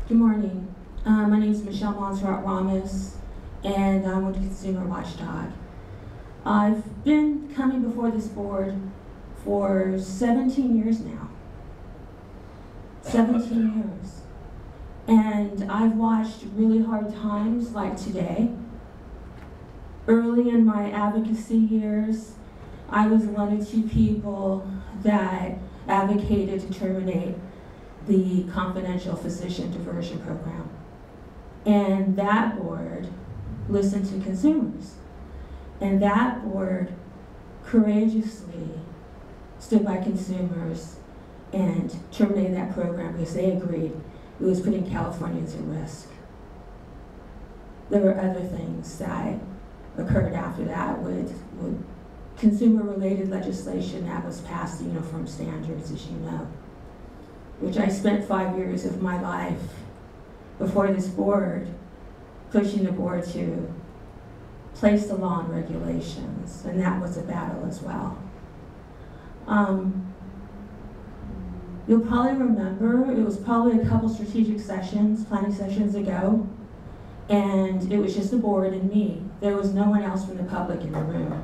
Good morning. My name is Michele Monserratt Ramos, and I'm with the Consumer Watchdog. I've been coming before this board for 17 years now. 17 years. And I've watched really hard times like today. Early in my advocacy years, I was one of two people that advocated to terminate the confidential physician diversion program. And that board listened to consumers. And that board courageously stood by consumers and terminated that program because they agreed it was putting Californians at risk. There were other things that occurred after that with consumer-related legislation that was passed, uniform standards, as you know, which I spent 5 years of my life before this board pushing the board to place the law and regulations, and that was a battle as well. You'll probably remember, it was probably a couple strategic sessions, planning sessions ago, and it was just the board and me. There was no one else from the public in the room.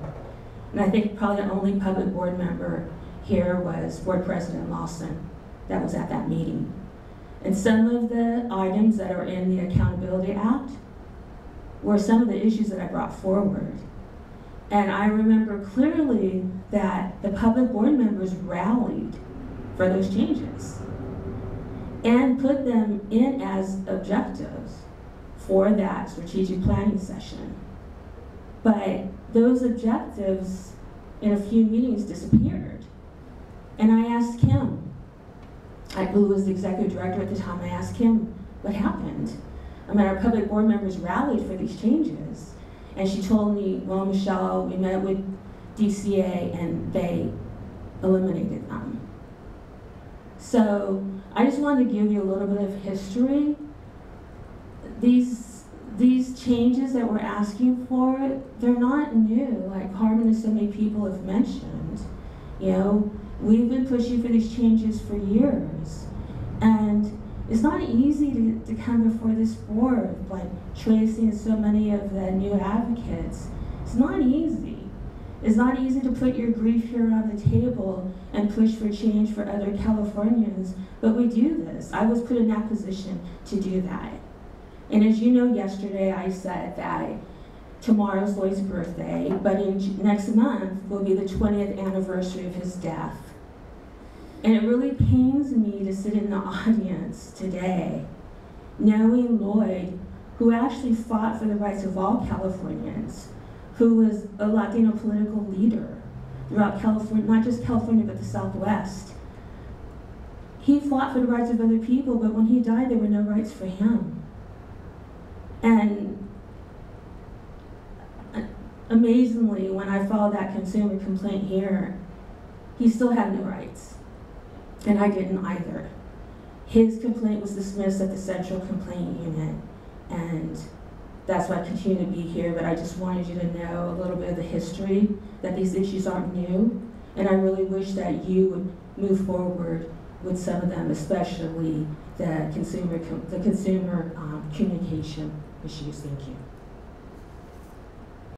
And I think probably the only public board member here was Board President Lawson that was at that meeting. And some of the items that are in the Accountability Act were some of the issues that I brought forward. And I remember clearly that the public board members rallied for those changes and put them in as objectives for that strategic planning session. But those objectives in a few meetings disappeared. And I asked him, who was the executive director at the time, I asked him what happened. I mean, our public board members rallied for these changes. And she told me, well, Michele, we met with DCA and they eliminated them. So I just wanted to give you a little bit of history. These changes that we're asking for, they're not new, like Carmen and so many people have mentioned. You know, we've been pushing for these changes for years. And it's not easy to come before this board, like Tracy and so many of the new advocates. It's not easy. It's not easy to put your grief here on the table and push for change for other Californians, but we do this. I was put in that position to do that. And as you know, yesterday I said that tomorrow's Lloyd's birthday, but next month will be the 20th anniversary of his death. And it really pains me to sit in the audience today knowing Lloyd, who actually fought for the rights of all Californians, who was a Latino political leader throughout California, not just California, but the Southwest. He fought for the rights of other people, but when he died, there were no rights for him. And amazingly, when I filed that consumer complaint here, he still had no rights. And I didn't either. His complaint was dismissed at the Central Complaint Unit, and that's why I continue to be here, but I just wanted you to know a little bit of the history, that these issues aren't new, and I really wish that you would move forward with some of them, especially the consumer communication issues. Thank you.